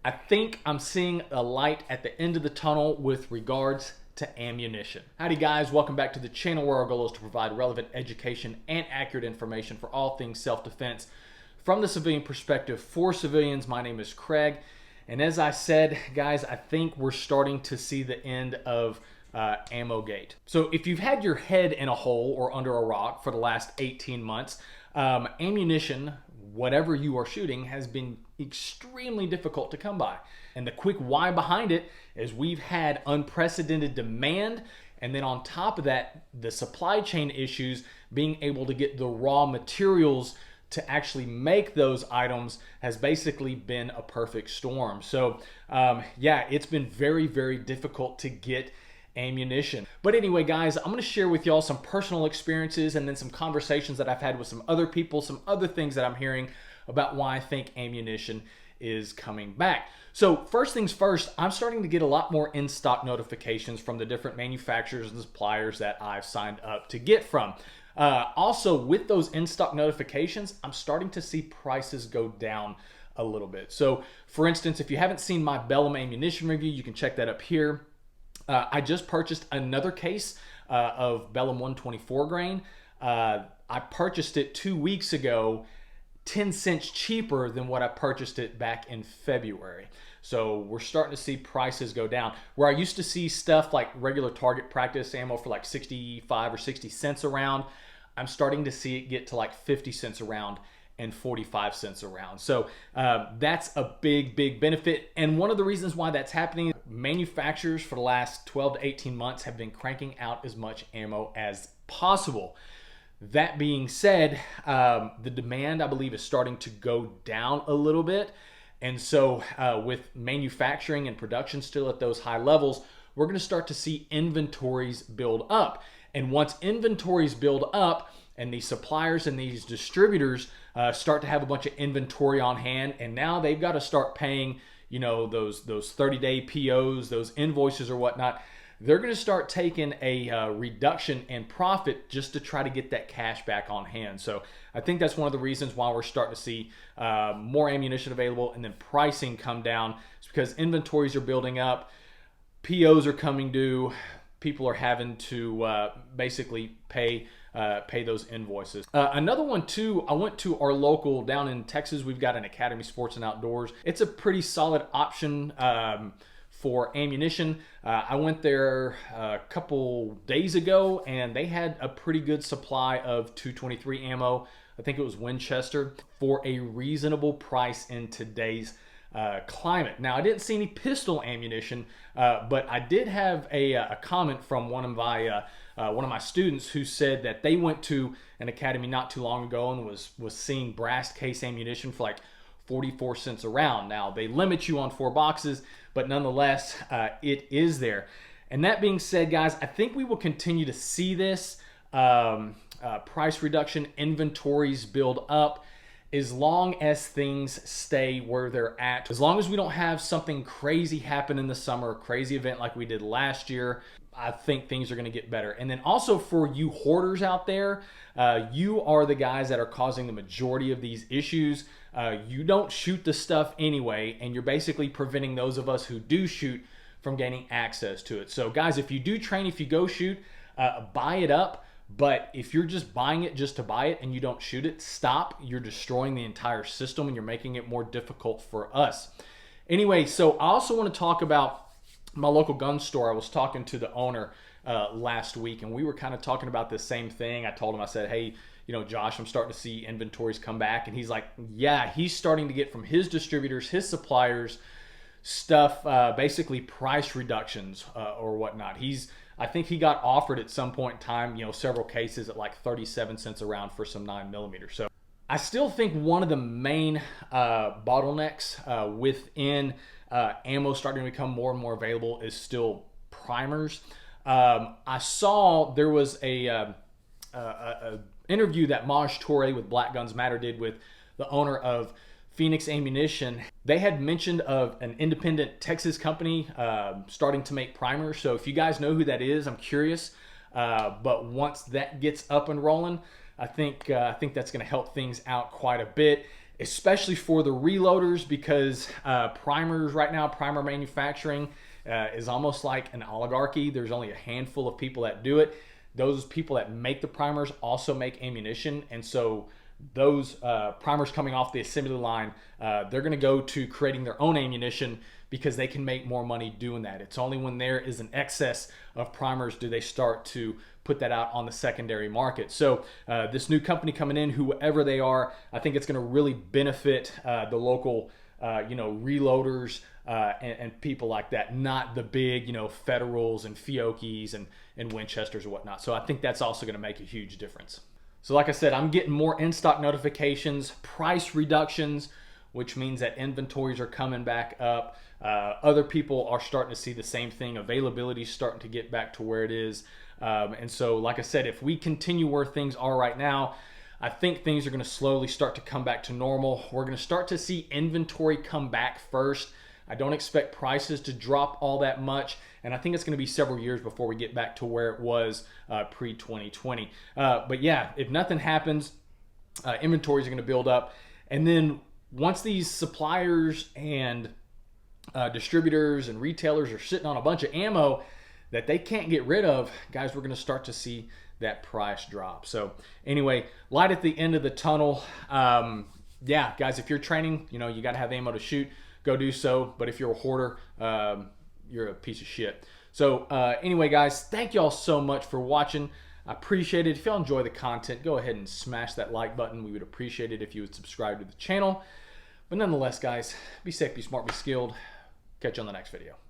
I think I'm seeing a light at the end of the tunnel with regards to ammunition. Howdy guys, welcome back to the channel where our goal is to provide relevant education and accurate information for all things self-defense from the civilian perspective for civilians. My name is Craig, and as I said, guys, I think we're starting to see the end of AmmoGate. So if you've had your head in a hole or under a rock for the last 18 months, ammunition, whatever you are shooting, has been extremely difficult to come by. And the quick why behind it is we've had unprecedented demand, and then on top of that, the supply chain issues, being able to get the raw materials to actually make those items has basically been a perfect storm. So yeah, it's been very, very difficult to get ammunition. But anyway, guys, I'm going to share with y'all some personal experiences and then some conversations that I've had with some other people, some other things that I'm hearing about why I think ammunition is coming back. So first things first, I'm starting to get a lot more in-stock notifications from the different manufacturers and suppliers that I've signed up to get from. Also, with those in-stock notifications, I'm starting to see prices go down a little bit. So for instance, if you haven't seen my Bellum ammunition review, you can check that up here. I just purchased another case of Bellum 124 grain. I purchased it 2 weeks ago, 10 cents cheaper than what I purchased it back in February. So we're starting to see prices go down. Where I used to see stuff like regular target practice ammo for like 65 or 60 cents a round, I'm starting to see it get to like 50 cents a round and 45 cents a round. So that's a big, big benefit. And one of the reasons why that's happening, manufacturers for the last 12 to 18 months have been cranking out as much ammo as possible. That being said, the demand, I believe, is starting to go down a little bit. And so with manufacturing and production still at those high levels, we're going to start to see inventories build up. And once inventories build up and these suppliers and these distributors start to have a bunch of inventory on hand, and now they've got to start paying, you know, those 30-day POs, those invoices or whatnot, they're going to start taking a reduction in profit just to try to get that cash back on hand. So I think that's one of the reasons why we're starting to see more ammunition available and then pricing come down. It's because inventories are building up, POs are coming due, people are having to basically pay those invoices. Another one too, I went to our local down in Texas. We've got an Academy Sports and Outdoors. It's a pretty solid option for ammunition. I went there a couple days ago and they had a pretty good supply of 223 ammo. I think it was Winchester, for a reasonable price in today's climate. Now, I didn't see any pistol ammunition, but I did have a comment from one of my students who said that they went to an academy not too long ago and was seeing brass case ammunition for like 44 cents a round. Now, they limit you on 4 boxes, but nonetheless, it is there. And that being said, guys, I think we will continue to see this price reduction, inventories build up, as long as things stay where they're at. As long as we don't have something crazy happen in the summer, a crazy event like we did last year, I think things are going to get better. And then also for you hoarders out there, you are the guys that are causing the majority of these issues. You don't shoot the stuff anyway, and you're basically preventing those of us who do shoot from gaining access to it. So guys, if you do train, if you go shoot, buy it up. But if you're just buying it just to buy it and you don't shoot it, stop. You're destroying the entire system and you're making it more difficult for us. Anyway, so I also want to talk about my local gun store. I was talking to the owner last week and we were kind of talking about the same thing. I told him, I said, hey, you know, Josh, I'm starting to see inventories come back. And he's like, yeah, he's starting to get from his distributors, his suppliers, stuff, basically price reductions or whatnot. I think he got offered at some point in time, you know, several cases at like 37 cents a round for some 9mm. So I still think one of the main bottlenecks within ammo starting to become more and more available is still primers. I saw there was a interview that Maj Toure with Black Guns Matter did with the owner of Phoenix Ammunition. They had mentioned of an independent Texas company starting to make primers. So if you guys know who that is, I'm curious. But once that gets up and rolling, I think that's going to help things out quite a bit. especially for the reloaders, because primers right now, primer manufacturing is almost like an oligarchy. There's only a handful of people that do it. Those people that make the primers also make ammunition, and so those primers coming off the assembly line, they're going to go to creating their own ammunition because they can make more money doing that. It's only when there is an excess of primers do they start to put that out on the secondary market. So this new company coming in, whoever they are, I think it's going to really benefit the local reloaders and people like that, not the big Federals and Fiocchis and Winchesters or whatnot. So I think that's also going to make a huge difference. So like I said, I'm getting more in-stock notifications, price reductions, which means that inventories are coming back up. Other people are starting to see the same thing. Availability is starting to get back to where it is. And so, like I said, if we continue where things are right now, I think things are going to slowly start to come back to normal. We're going to start to see inventory come back first. I don't expect prices to drop all that much, and I think it's going to be several years before we get back to where it was pre-2020. But yeah, if nothing happens, inventories are going to build up. And then once these suppliers and distributors and retailers are sitting on a bunch of ammo that they can't get rid of, guys, we're going to start to see that price drop. So anyway, light at the end of the tunnel. Yeah, guys, if you're training, you got to have ammo to shoot. Go do so. But if you're a hoarder, you're a piece of shit. So anyway, guys, thank y'all so much for watching. I appreciate it. If y'all enjoy the content, go ahead and smash that like button. We would appreciate it if you would subscribe to the channel. But nonetheless, guys, be safe, be smart, be skilled. Catch you on the next video.